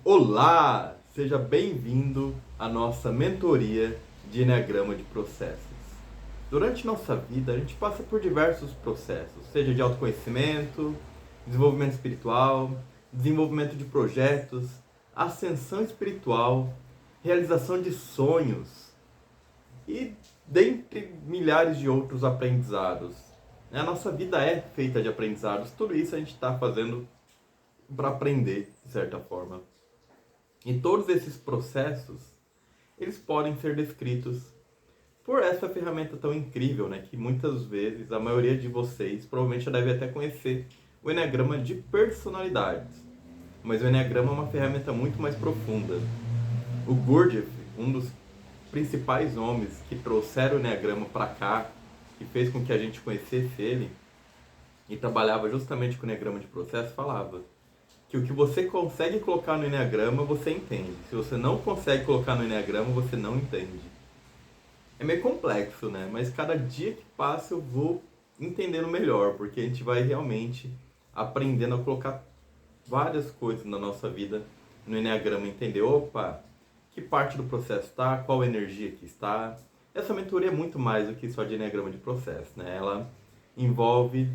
Olá! Seja bem-vindo à nossa mentoria de Enneagrama de Processos. Durante nossa vida, a gente passa por diversos processos, seja de autoconhecimento, desenvolvimento espiritual, desenvolvimento de projetos, ascensão espiritual, realização de sonhos e dentre milhares de outros aprendizados. A nossa vida é feita de aprendizados, tudo isso a gente está fazendo para aprender, de certa forma. E todos esses processos, eles podem ser descritos por essa ferramenta tão incrível, né? Que muitas vezes, a maioria de vocês provavelmente já deve até conhecer o Enneagrama de personalidades. Mas o Enneagrama é uma ferramenta muito mais profunda. O Gurdjieff, um dos principais homens que trouxeram o Enneagrama para cá, que fez com que a gente conhecesse ele, e trabalhava justamente com o Enneagrama de processo, falava que o que você consegue colocar no Enneagrama, você entende. Se você não consegue colocar no Enneagrama, você não entende. É meio complexo, né? Mas cada dia que passa eu vou entendendo melhor, porque a gente vai realmente aprendendo a colocar várias coisas na nossa vida no Enneagrama, entender, opa, que parte do processo está, qual energia que está. Essa mentoria é muito mais do que só de Enneagrama de processo, né? Ela envolve,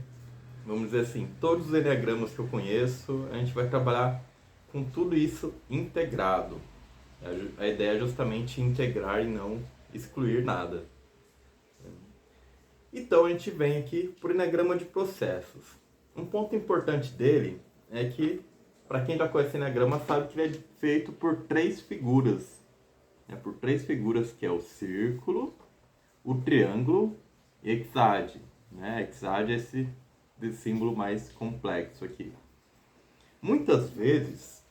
vamos dizer assim, todos os enneagramas que eu conheço, a gente vai trabalhar com tudo isso integrado. A ideia é justamente integrar e não excluir nada. Então a gente vem aqui para o enneagrama de processos. Um ponto importante dele é que, para quem já conhece o enneagrama, sabe que ele é feito por três figuras. Por três figuras, que é o círculo, o triângulo e hexáde. Hexáde é esse símbolo mais complexo aqui. Muitas vezes,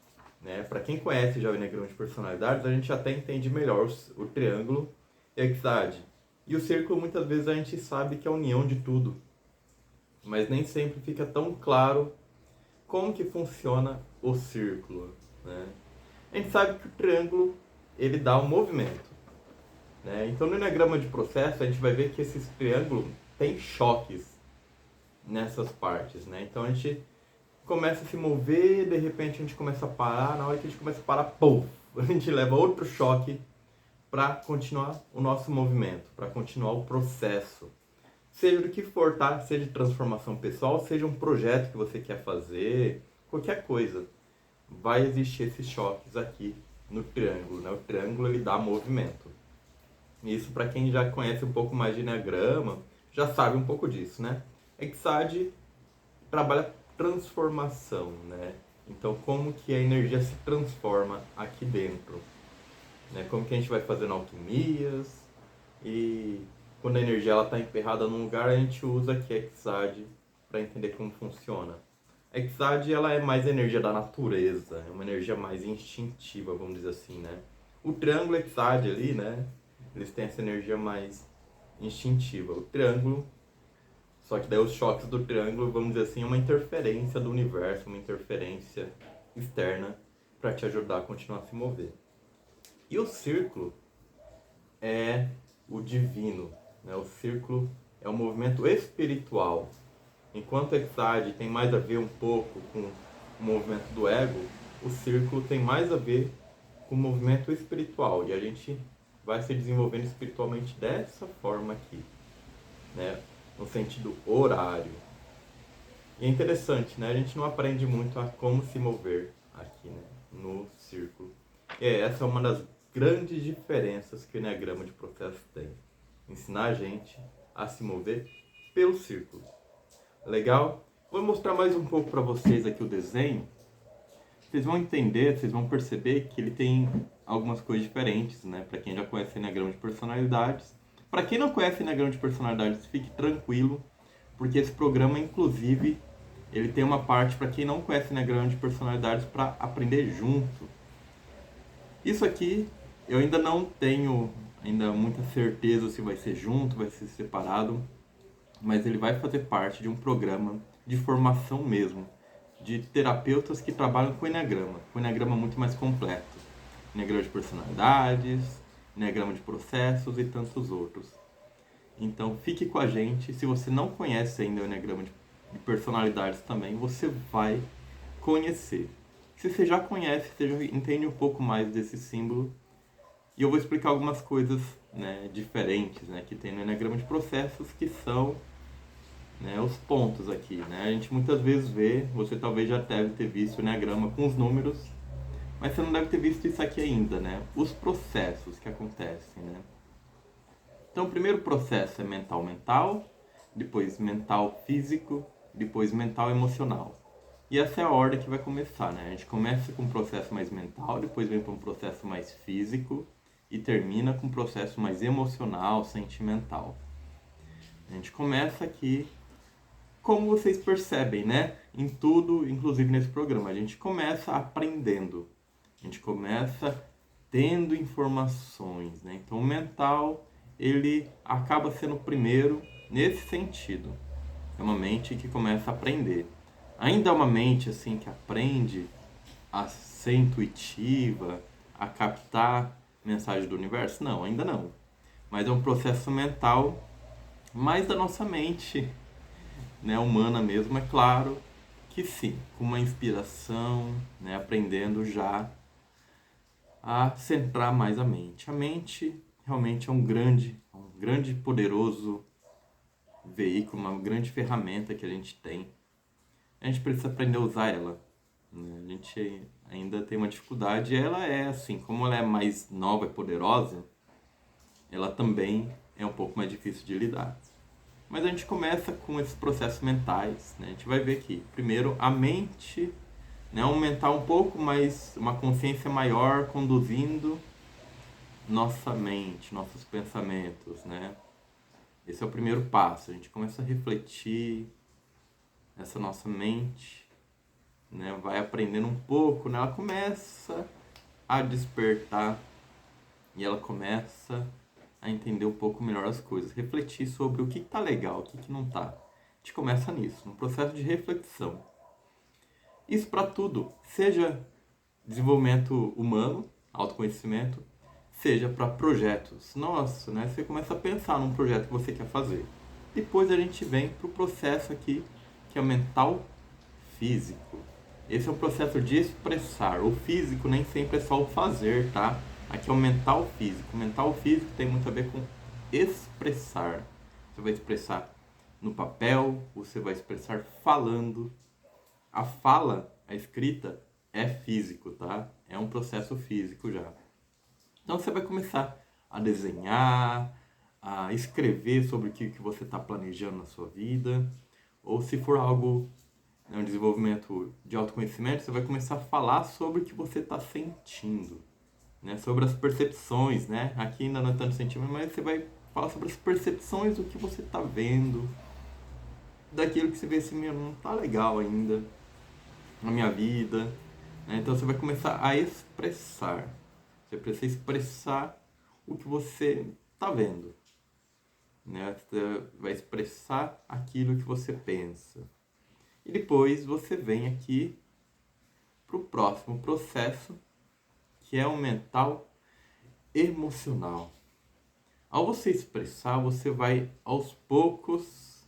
para quem conhece já o Enneagrama de personalidades, a gente até entende melhor o triângulo e a hexáde. E o círculo, muitas vezes, a gente sabe que é a união de tudo. Mas nem sempre fica tão claro como que funciona o círculo. A gente sabe que o triângulo, ele dá um movimento. Então, no Enneagrama de processo, a gente vai ver que esse triângulo tem choques nessas partes. Então, a gente começa a se mover, de repente a gente começa a parar, na hora que a gente começa a parar, pum, a gente leva outro choque para continuar o nosso movimento, para continuar o processo. Seja do que for, tá? Seja de transformação pessoal, seja um projeto que você quer fazer, qualquer coisa. Vai existir esses choques aqui no triângulo, O triângulo, ele dá movimento. Isso, para quem já conhece um pouco mais de Enneagrama, já sabe um pouco disso, Hexáde trabalha transformação, Então, como que a energia se transforma aqui dentro, Como que a gente vai fazendo alquimias e quando a energia está emperrada num lugar, a gente usa aqui a Hexáde para entender como funciona. A Hexáde, ela é mais energia da natureza, é uma energia mais instintiva, vamos dizer assim, O triângulo e a Hexáde ali, eles têm essa energia mais instintiva. O triângulo, só que daí os choques do triângulo, vamos dizer assim, é uma interferência do universo, uma interferência externa para te ajudar a continuar a se mover. E o círculo é o divino, O círculo é o movimento espiritual. Enquanto o hexáde tem mais a ver um pouco com o movimento do ego, o círculo tem mais a ver com o movimento espiritual. E a gente vai se desenvolvendo espiritualmente dessa forma aqui, no sentido horário. E é interessante, A gente não aprende muito a como se mover aqui, no círculo. E essa é uma das grandes diferenças que o Enneagrama de processo tem. Ensinar a gente a se mover pelo círculo. Legal? Vou mostrar mais um pouco para vocês aqui o desenho. Vocês vão entender, vocês vão perceber que ele tem algumas coisas diferentes, Para quem já conhece o Enneagrama de personalidades. Para quem não conhece o Enneagrama de personalidades, fique tranquilo, porque esse programa, inclusive, ele tem uma parte para quem não conhece o Enneagrama de personalidades para aprender junto. Isso aqui eu ainda não tenho muita certeza se vai ser junto, vai ser separado, mas ele vai fazer parte de um programa de formação mesmo, de terapeutas que trabalham com o Enneagrama muito mais completo. Enneagrama de personalidades, Enneagrama de processos e tantos outros. Então fique com a gente. Se você não conhece ainda o Enneagrama de personalidades também, você vai conhecer. se você já conhece, você já entende um pouco mais desse símbolo. E eu vou explicar algumas coisas, né, diferentes, né, que tem no Eneagrama de Processos, que são, né, os pontos aqui. Né? A gente muitas vezes vê, você talvez já deve ter visto o Eneagrama com os números, mas você não deve ter visto isso aqui ainda, né? Os processos que acontecem, né? Então, o primeiro processo é mental-mental, depois mental-físico, depois mental-emocional. E essa é a ordem que vai começar, né? A gente começa com um processo mais mental, depois vem para um processo mais físico e termina com um processo mais emocional, sentimental. A gente começa aqui, como vocês percebem, né? Em tudo, inclusive nesse programa, a gente começa aprendendo. A gente começa tendo informações, né? Então, o mental, ele acaba sendo o primeiro nesse sentido. É uma mente que começa a aprender. Ainda é uma mente assim que aprende a ser intuitiva, a captar mensagem do universo? Não, ainda não. Mas é um processo mental mais da nossa mente, né, humana mesmo, é claro que sim, com uma inspiração, né, aprendendo já a centrar mais a mente. A mente realmente é um grande poderoso veículo, uma grande ferramenta que a gente tem. A gente precisa aprender a usar ela. Né? A gente ainda tem uma dificuldade. Ela é assim, como ela é mais nova e poderosa, ela também é um pouco mais difícil de lidar. Mas a gente começa com esses processos mentais. Né? A gente vai ver aqui, primeiro, a mente, né? Um mental um pouco mais, uma consciência maior conduzindo nossa mente, nossos pensamentos, né? Esse é o primeiro passo. A gente começa a refletir essa nossa mente, né? Vai aprendendo um pouco, né? Ela começa a despertar e ela começa a entender um pouco melhor as coisas, refletir sobre o que tá legal, o que não tá. A gente começa nisso, no processo de reflexão. Isso para tudo, seja desenvolvimento humano, autoconhecimento, seja para projetos. Nossa, né? Você começa a pensar num projeto que você quer fazer. Depois a gente vem para o processo aqui, que é o mental físico. Esse é um processo de expressar. O físico nem sempre é só o fazer, tá? Aqui é o mental físico. O mental físico tem muito a ver com expressar. Você vai expressar no papel, você vai expressar falando. A fala, a escrita, é físico, tá? É um processo físico já. Então você vai começar a desenhar, a escrever sobre o que você está planejando na sua vida. Ou se for algo, né, um desenvolvimento de autoconhecimento, você vai começar a falar sobre o que você está sentindo. Né? Sobre as percepções, né? Aqui ainda não é tanto sentimento, mas você vai falar sobre as percepções do que você está vendo. Daquilo que você vê assim, meu, não tá legal ainda na minha vida. Né? Então você vai começar a expressar. Você precisa expressar o que você está vendo. Né? Você vai expressar aquilo que você pensa. E depois você vem aqui para o próximo processo, que é o mental emocional. Ao você expressar, você vai aos poucos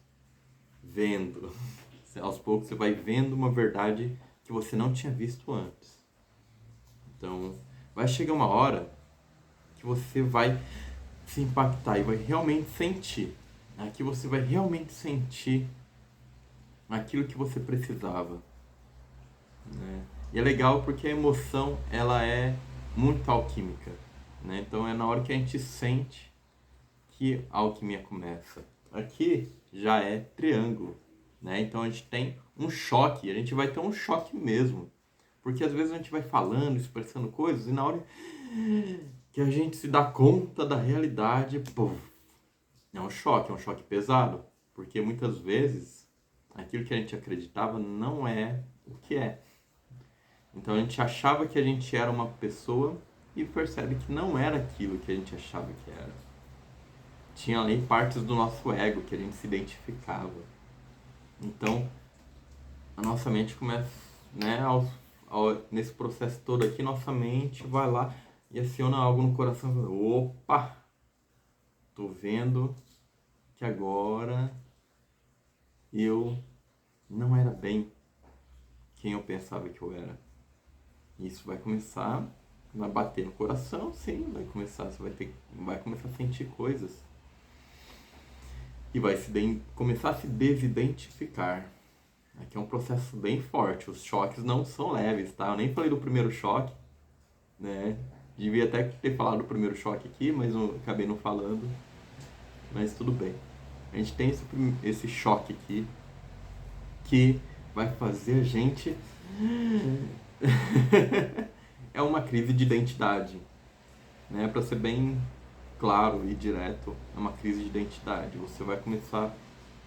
vendo. Aos poucos você vai vendo uma verdade que você não tinha visto antes. Então, vai chegar uma hora que você vai se impactar e vai realmente sentir. Aqui você vai realmente sentir aquilo que você precisava. Né? E é legal porque a emoção, ela é muito alquímica. Né? Então é na hora que a gente sente que a alquimia começa. Aqui já é triângulo. Né? Então a gente tem um choque, a gente vai ter um choque mesmo. Porque às vezes a gente vai falando, expressando coisas e na hora que a gente se dá conta da realidade, pô, é um choque pesado. Porque muitas vezes aquilo que a gente acreditava não é o que é. Então a gente achava que a gente era uma pessoa e percebe que não era aquilo que a gente achava que era. Tinha ali partes do nosso ego que a gente se identificava. Então a nossa mente começa, né, nesse processo todo aqui, nossa mente vai lá e aciona algo no coração. Opa! Tô vendo que agora eu não era bem quem eu pensava que eu era. Isso vai começar a bater no coração, sim, você vai começar a sentir coisas. E vai começar a se desidentificar. Aqui é um processo bem forte, os choques não são leves, tá? Eu nem falei do primeiro choque, né? Devia até ter falado do primeiro choque aqui, mas eu acabei não falando. Mas tudo bem. A gente tem esse choque aqui que vai fazer a gente... É uma crise de identidade, né? Para ser bem claro e direto, é uma crise de identidade. Você vai começar...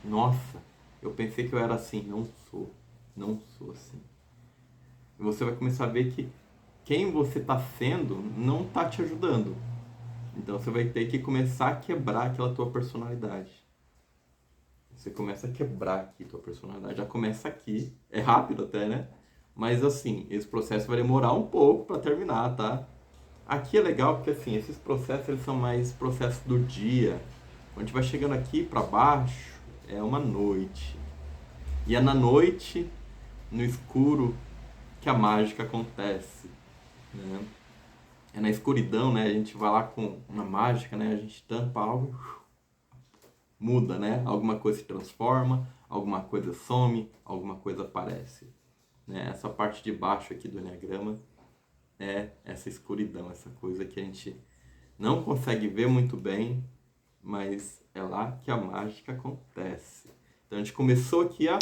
Nossa, eu pensei que eu era assim, não sou assim. E você vai começar a ver que quem você está sendo não está te ajudando. Então você vai ter que começar a quebrar aquela tua personalidade. Você começa a quebrar aqui a tua personalidade. Já começa aqui. É rápido até, né? Mas assim, esse processo vai demorar um pouco para terminar, tá? Aqui é legal porque assim, esses processos eles são mais processos do dia. Quando a gente vai chegando aqui para baixo, é uma noite. E é na noite, no escuro, que a mágica acontece, né? É na escuridão, né? A gente vai lá com uma mágica, né? A gente tampa algo, muda, né? Alguma coisa se transforma, alguma coisa some, alguma coisa aparece, né? Essa parte de baixo aqui do Enneagrama é essa escuridão, essa coisa que a gente não consegue ver muito bem, mas é lá que a mágica acontece. Então a gente começou aqui a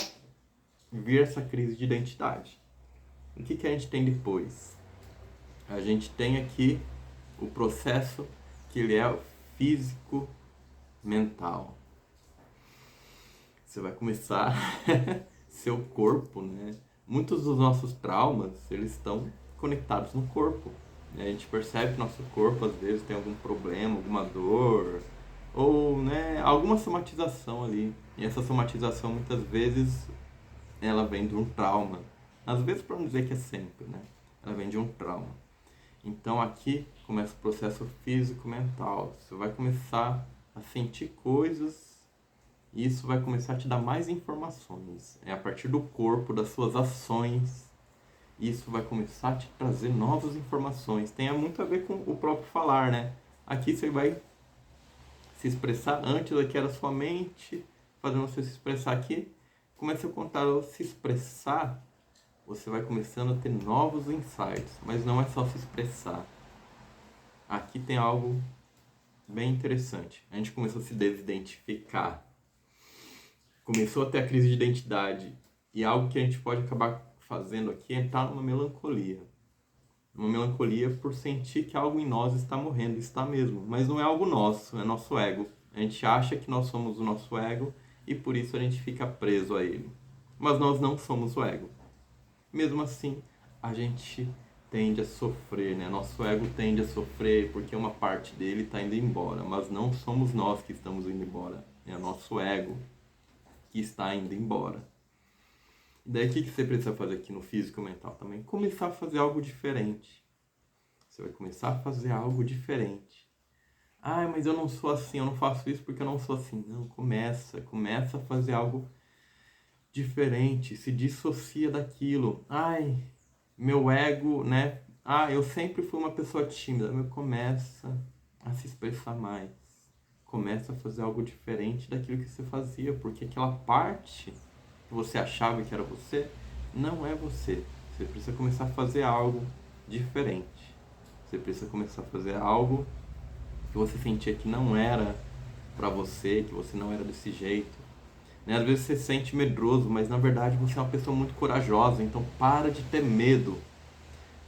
ver essa crise de identidade. O que a gente tem depois? A gente tem aqui o processo que ele é o físico mental. Você vai começar seu corpo, né? Muitos dos nossos traumas, eles estão conectados no corpo. A gente percebe que nosso corpo às vezes tem algum problema, alguma dor, ou né, alguma somatização ali. E essa somatização muitas vezes ela vem de um trauma. Às vezes, para não dizer que é sempre, né? Ela vem de um trauma. Então aqui começa o processo físico-mental. Você vai começar a sentir coisas e isso vai começar a te dar mais informações. É a partir do corpo, das suas ações, isso vai começar a te trazer novas informações. Tem muito a ver com o próprio falar, né? Aqui você vai se expressar, antes aqui era sua mente, fazendo você se expressar aqui. Começa a contar a se expressar, você vai começando a ter novos insights, mas não é só se expressar. Aqui tem algo bem interessante. A gente começou a se desidentificar. Começou a ter a crise de identidade. E algo que a gente pode acabar fazendo aqui é entrar numa melancolia. Uma melancolia por sentir que algo em nós está morrendo. Está mesmo. Mas não é algo nosso, é nosso ego. A gente acha que nós somos o nosso ego e por isso a gente fica preso a ele. Mas nós não somos o ego. Mesmo assim, a gente tende a sofrer, né? Nosso ego tende a sofrer porque uma parte dele está indo embora, mas não somos nós que estamos indo embora, é o nosso ego que está indo embora. E daí o que você precisa fazer aqui no físico e mental também? Começar a fazer algo diferente. Você vai começar a fazer algo diferente. Ah, mas eu não sou assim, eu não faço isso porque eu não sou assim. Não, começa a fazer algo diferente, se dissocia daquilo. Ai, meu ego, né? Ah, eu sempre fui uma pessoa tímida. Começa a se expressar mais. Começa a fazer algo diferente daquilo que você fazia, porque aquela parte que você achava que era você, não é você. Você precisa começar a fazer algo diferente. Você precisa começar a fazer algo que você sentia que não era pra você, que você não era desse jeito. Né? Às vezes você se sente medroso, mas na verdade você é uma pessoa muito corajosa, então para de ter medo.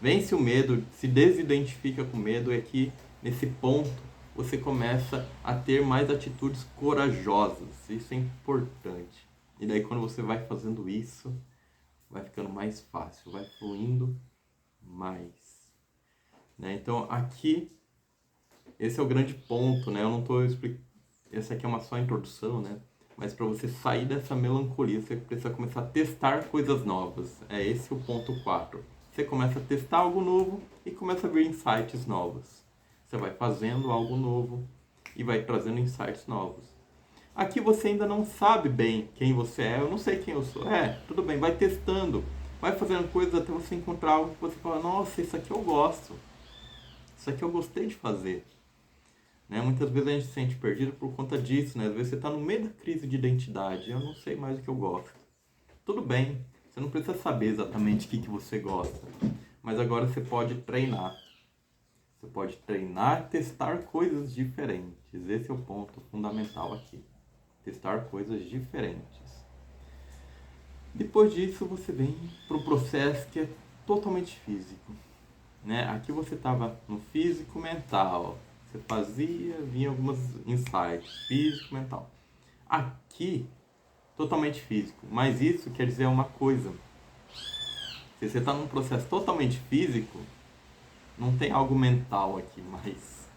Vence o medo, se desidentifica com o medo e aqui, nesse ponto, você começa a ter mais atitudes corajosas. Isso é importante. E daí quando você vai fazendo isso, vai ficando mais fácil, vai fluindo mais. Né? Então aqui, esse é o grande ponto, né? Eu não estou explicando... Essa aqui é uma só introdução, né? Mas para você sair dessa melancolia, você precisa começar a testar coisas novas. É esse o ponto 4. Você começa a testar algo novo e começa a ver insights novos. Você vai fazendo algo novo e vai trazendo insights novos. Aqui você ainda não sabe bem quem você é. Eu não sei quem eu sou. Tudo bem, vai testando. Vai fazendo coisas até você encontrar algo que você fala, nossa, isso aqui eu gosto. Isso aqui eu gostei de fazer. Né? Muitas vezes a gente se sente perdido por conta disso, né? Às vezes você está no meio da crise de identidade, eu não sei mais o que eu gosto. Tudo bem, você não precisa saber exatamente o que você gosta, mas agora você pode treinar. Você pode treinar e testar coisas diferentes. Esse é o ponto fundamental aqui. Testar coisas diferentes. Depois disso, você vem para o processo que é totalmente físico. Né? Aqui você estava no físico mental. Você fazia, vinha algumas insights, físico mental. Aqui, totalmente físico. Mas isso quer dizer uma coisa. Se você está num processo totalmente físico, não tem algo mental aqui mais.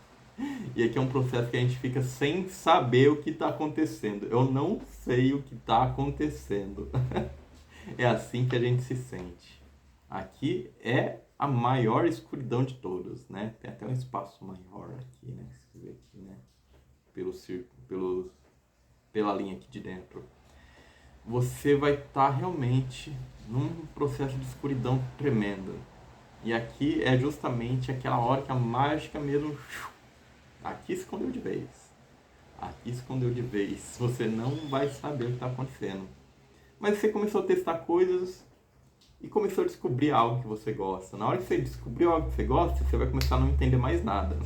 E aqui é um processo que a gente fica sem saber o que está acontecendo. Eu não sei o que está acontecendo. É assim que a gente se sente. Aqui é a maior escuridão de todas, né? Tem até um espaço maior aqui, né? Você vê aqui, né? Pelo círculo, pela linha aqui de dentro. Você vai estar realmente num processo de escuridão tremenda. E aqui é justamente aquela hora que a mágica mesmo... Aqui escondeu de vez. Aqui escondeu de vez. Você não vai saber o que está acontecendo. Mas você começou a testar coisas e começou a descobrir algo que você gosta. Na hora que você descobriu algo que você gosta, você vai começar a não entender mais nada.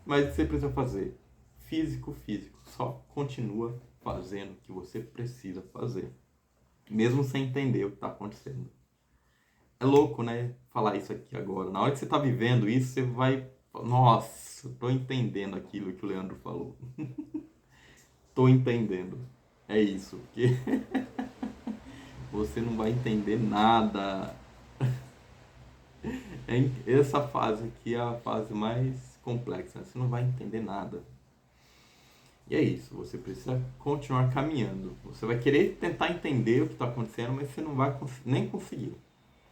Mas o que você precisa fazer? Físico. Só continua fazendo o que você precisa fazer. Mesmo sem entender o que está acontecendo. É louco, né? Falar isso aqui agora. Na hora que você está vivendo isso, você vai... Nossa, estou entendendo aquilo que o Leandro falou. Estou entendendo. É isso. Porque você não vai entender nada. Essa fase aqui é a fase mais complexa. Você não vai entender nada. E é isso. Você precisa continuar caminhando. Você vai querer tentar entender o que está acontecendo, mas você não vai nem conseguir.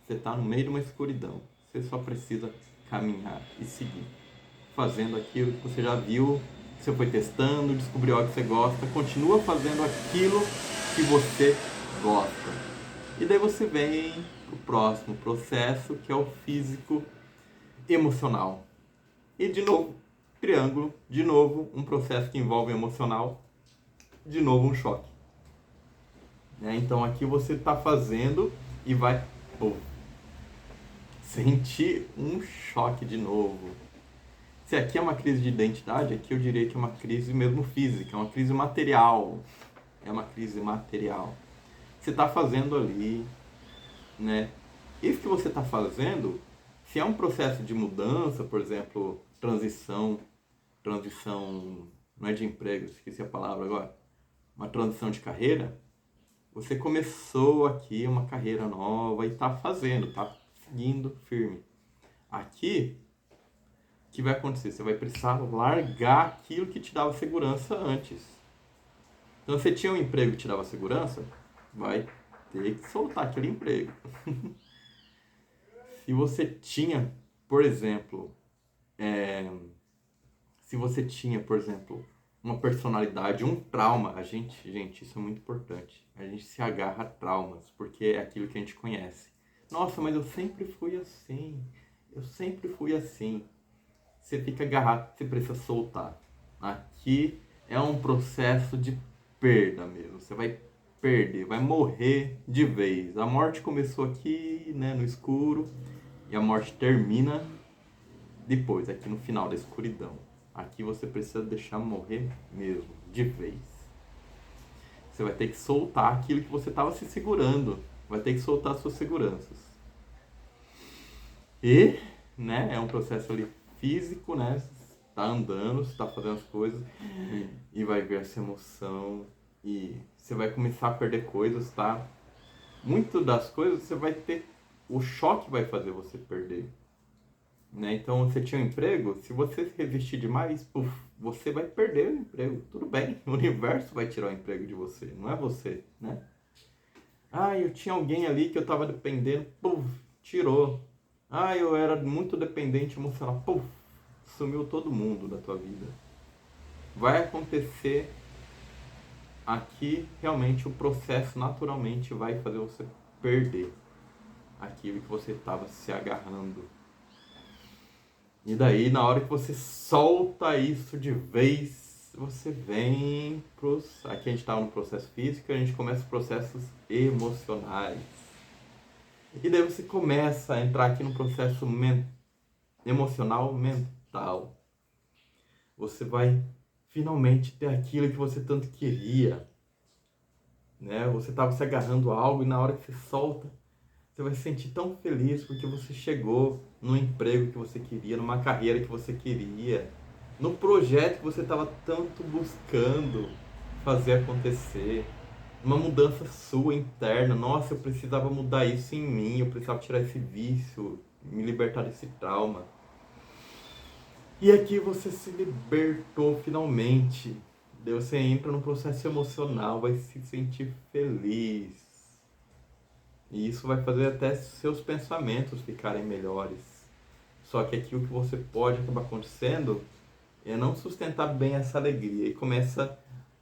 Você está no meio de uma escuridão. Você só precisa caminhar e seguir. Fazendo aquilo que você já viu, que você foi testando, descobriu algo que você gosta. Continua fazendo aquilo que você gosta. E daí você vem para o próximo processo, que é o físico emocional. E de novo, triângulo, de novo, um processo que envolve emocional, de novo um choque. Então aqui você está fazendo e vai sentir um choque de novo. Se aqui é uma crise de identidade, aqui eu diria que é uma crise mesmo física, é uma crise material. É uma crise material. Você está fazendo ali, né? Isso que você está fazendo, se é um processo de mudança, por exemplo, transição, não é de emprego, esqueci a palavra agora, uma transição de carreira, você começou aqui uma carreira nova e está fazendo, está seguindo firme. Aqui, o que vai acontecer? Você vai precisar largar aquilo que te dava segurança antes. Então, você tinha um emprego que te dava segurança, vai ter que soltar aquele emprego. Se você tinha, por exemplo, uma personalidade, um trauma, gente, isso é muito importante. A gente se agarra a traumas, porque é aquilo que a gente conhece. Nossa, mas eu sempre fui assim. Você fica agarrado, você precisa soltar. Aqui é um processo de perda mesmo. Você vai perder, vai morrer de vez. A morte começou aqui, né, no escuro, e a morte termina depois, aqui no final da escuridão. Aqui você precisa deixar morrer mesmo, de vez. Você vai ter que soltar aquilo que você estava se segurando. Vai ter que soltar suas seguranças. E, né, é um processo ali físico, né? Você tá andando, você tá fazendo as coisas e vai ver essa emoção e você vai começar a perder coisas, tá? Muito das coisas você vai ter, o choque vai fazer você perder. Né? Então, você tinha um emprego, se você resistir demais, você vai perder o emprego. Tudo bem, o universo vai tirar o emprego de você, não é você, né? Eu tinha alguém ali que eu estava dependendo, tirou. Eu era muito dependente emocional, sumiu todo mundo da tua vida. Vai acontecer aqui, realmente, o processo naturalmente vai fazer você perder. aquilo que você estava se agarrando. E daí, na hora que você solta isso de vez, você vem pros... Aqui a gente está no processo físico, a gente começa os processos emocionais. E daí você começa a entrar aqui no processo emocional mental. Você vai finalmente ter aquilo que você tanto queria, né? Você estava se agarrando a algo e na hora que você solta, você vai se sentir tão feliz porque você chegou no emprego que você queria, numa carreira que você queria, no projeto que você estava tanto buscando fazer acontecer, uma mudança sua interna. Nossa, eu precisava mudar isso em mim, eu precisava tirar esse vício, me libertar desse trauma. E aqui você se libertou finalmente. Daí você entra no processo emocional, vai se sentir feliz. E isso vai fazer até seus pensamentos ficarem melhores. Só que aqui o que você pode acabar acontecendo é não sustentar bem essa alegria e começa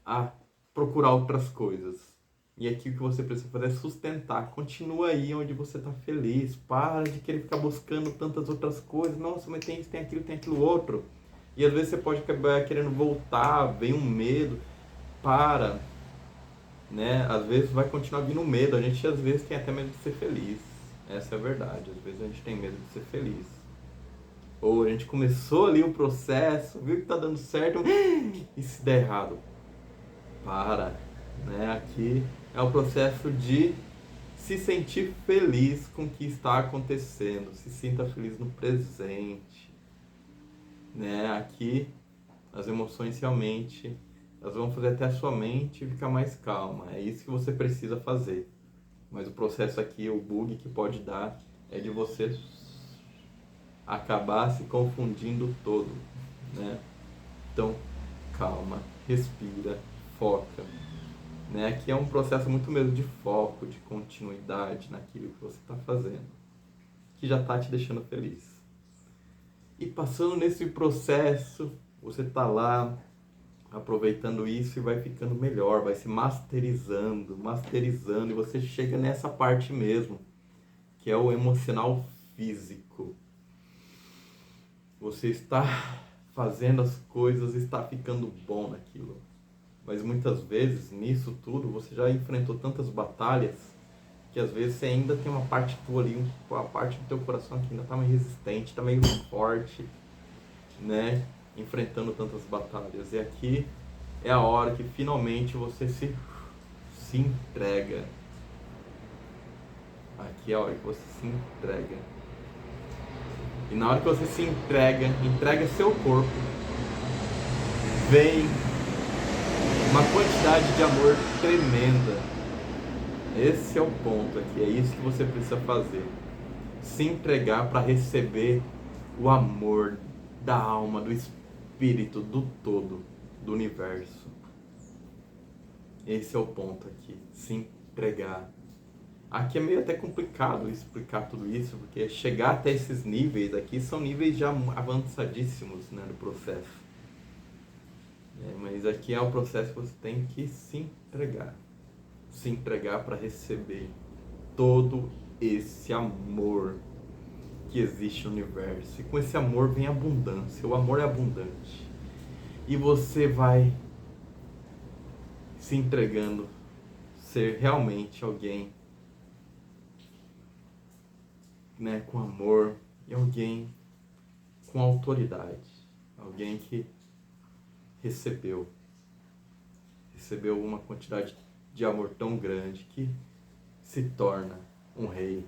a procurar outras coisas. E aqui o que você precisa fazer é sustentar. Continua aí onde você está feliz. Para de querer ficar buscando tantas outras coisas. Nossa, mas tem isso, tem aquilo outro. E às vezes você pode acabar querendo voltar, vem um medo. Para, né? Às vezes vai continuar vindo medo. A gente às vezes tem até medo de ser feliz. Essa é a verdade. Às vezes a gente tem medo de ser feliz. Ou a gente começou ali o processo, viu que tá dando certo, e se der errado? Para, né? Aqui é o processo de se sentir feliz com o que está acontecendo, se sinta feliz no presente, né? Aqui as emoções realmente, elas vão fazer até a sua mente ficar mais calma, é isso que você precisa fazer. Mas o processo aqui, o bug que pode dar é de você acabar se confundindo todo, né? Então, calma, respira, foca, né? Aqui é um processo muito mesmo de foco, de continuidade naquilo que você está fazendo, que já está te deixando feliz. E passando nesse processo, você está lá aproveitando isso e vai ficando melhor, vai se masterizando, e você chega nessa parte mesmo, que é o emocional físico. Você está fazendo as coisas, está ficando bom naquilo. Mas muitas vezes, nisso tudo, você já enfrentou tantas batalhas que às vezes você ainda tem uma parte tua ali, uma parte do teu coração que ainda está meio resistente, está meio forte, né? Enfrentando tantas batalhas. E aqui é a hora que finalmente você se entrega. Aqui é a hora que você se entrega. E na hora que você se entrega seu corpo, vem uma quantidade de amor tremenda. Esse é o ponto aqui, é isso que você precisa fazer. Se entregar para receber o amor da alma, do espírito, do todo, do universo. Esse é o ponto aqui, se entregar. Aqui é meio até complicado explicar tudo isso, porque chegar até esses níveis aqui são níveis já avançadíssimos, né, do processo. Mas aqui é o processo que você tem que se entregar para receber todo esse amor que existe no universo. E com esse amor vem abundância, o amor é abundante. E você vai se entregando, ser realmente alguém, né, com amor, e alguém com autoridade, alguém que recebeu uma quantidade de amor tão grande que se torna um rei.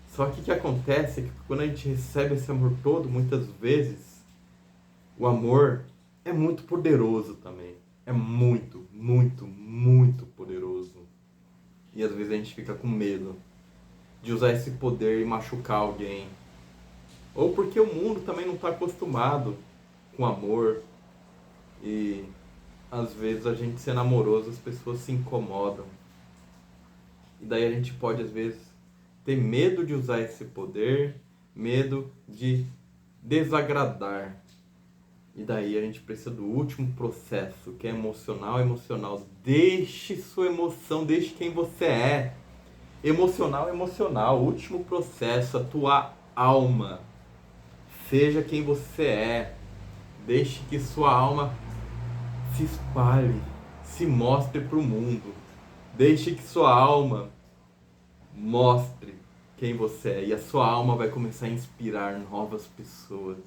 Só que o que acontece é que quando a gente recebe esse amor todo, muitas vezes o amor é muito poderoso também. É muito, muito, muito poderoso. E às vezes a gente fica com medo de usar esse poder e machucar alguém. Ou porque o mundo também não está acostumado com amor. E às vezes a gente sendo amoroso, as pessoas se incomodam. E daí a gente pode às vezes ter medo de usar esse poder, medo de desagradar. E daí a gente precisa do último processo, que é emocional. Deixe sua emoção, deixe quem você é. Emocional, emocional. O último processo, a tua alma. Seja quem você é. Deixe que sua alma se espalhe, se mostre para o mundo. Deixe que sua alma mostre quem você é. E a sua alma vai começar a inspirar novas pessoas.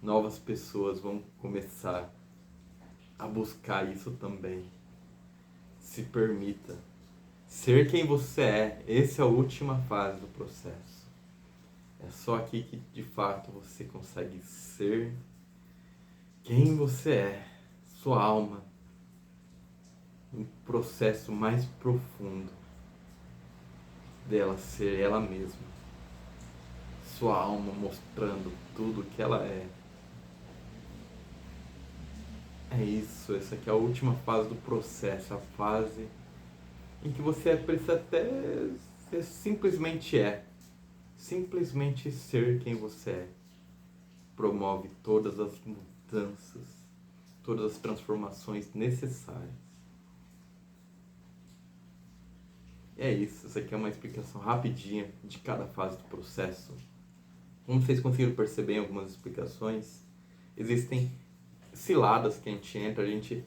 Novas pessoas vão começar a buscar isso também. Se permita ser quem você é. Essa é a última fase do processo. É só aqui que de fato você consegue ser quem você é. Sua alma. Um processo mais profundo dela ser ela mesma. Sua alma mostrando tudo que ela é. É isso, essa aqui é a última fase do processo, a fase em que você precisa até ser, simplesmente simplesmente ser quem você é. Promove todas as mudanças, todas as transformações necessárias. É isso, essa aqui é uma explicação rapidinha de cada fase do processo. Como vocês conseguiram perceber em algumas explicações, existem ciladas que a gente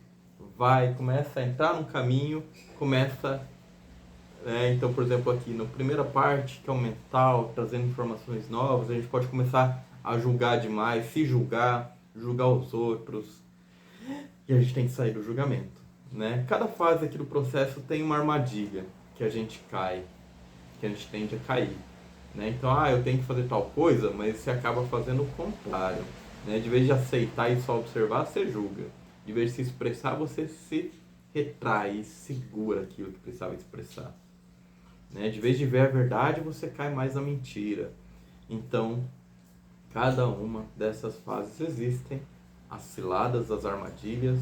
começa a entrar num caminho, então, por exemplo, aqui na primeira parte, que é o mental, trazendo informações novas, a gente pode começar a julgar demais, se julgar os outros, e a gente tem que sair do julgamento, né? Cada fase aqui do processo tem uma armadilha que a gente cai, que a gente tende a cair, né? Então, eu tenho que fazer tal coisa, mas você acaba fazendo o contrário, né? De vez de aceitar e só observar, você julga. De vez de se expressar, você se retrai e segura aquilo que precisava expressar, né? De vez de ver a verdade, você cai mais na mentira. Então, cada uma dessas fases existem as ciladas, as armadilhas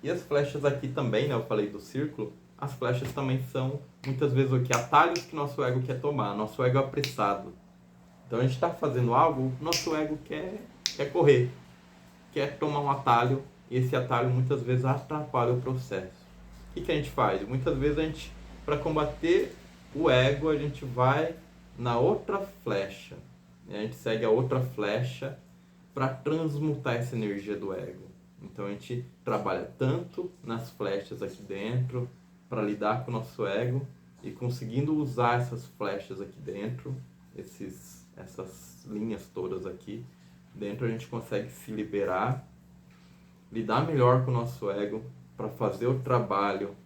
e as flechas aqui também, né? Eu falei do círculo. As flechas também são, muitas vezes, o que? Atalhos que nosso ego quer tomar. Nosso ego é apressado. Então, a gente está fazendo algo, nosso ego quer correr. Quer tomar um atalho. E esse atalho, muitas vezes, atrapalha o processo. O que a gente faz? Muitas vezes, para combater o ego, a gente vai na outra flecha. A gente segue a outra flecha para transmutar essa energia do ego. Então, a gente trabalha tanto nas flechas aqui dentro, para lidar com o nosso ego, e conseguindo usar essas flechas aqui dentro, essas linhas todas aqui dentro, a gente consegue se liberar, lidar melhor com o nosso ego, para fazer o trabalho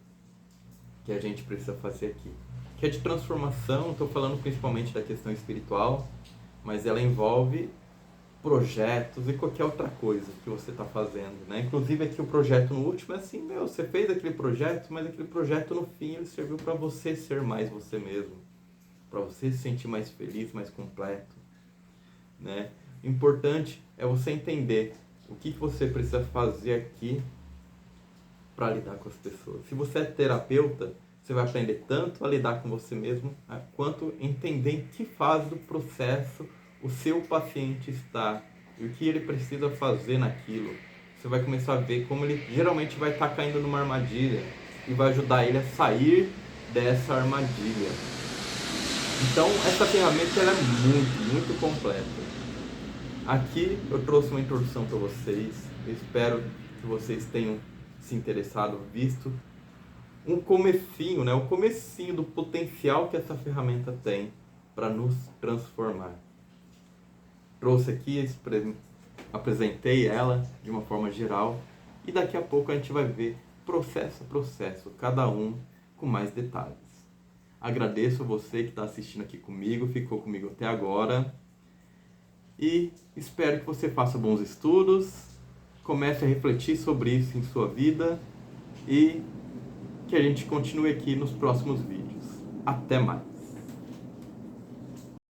que a gente precisa fazer aqui. Que é de transformação, estou falando principalmente da questão espiritual, mas ela envolve projetos e qualquer outra coisa que você está fazendo, né? Inclusive aqui o projeto no último é assim, você fez aquele projeto, mas aquele projeto no fim ele serviu para você ser mais você mesmo, para você se sentir mais feliz, mais completo, né? O importante é você entender o que você precisa fazer aqui para lidar com as pessoas. Se você é terapeuta, você vai aprender tanto a lidar com você mesmo, quanto entender em que fase do processo o seu paciente está e o que ele precisa fazer naquilo. Você vai começar a ver como ele geralmente vai estar caindo numa armadilha e vai ajudar ele a sair dessa armadilha. Então, essa ferramenta ela é muito, muito completa. Aqui eu trouxe uma introdução para vocês. Eu espero que vocês tenham se interessado, visto um comecinho, né? O comecinho do potencial que essa ferramenta tem para nos transformar. Trouxe aqui, apresentei ela de uma forma geral e daqui a pouco a gente vai ver processo a processo, cada um com mais detalhes. Agradeço a você que está assistindo aqui comigo, ficou comigo até agora e espero que você faça bons estudos, comece a refletir sobre isso em sua vida e que a gente continue aqui nos próximos vídeos. Até mais!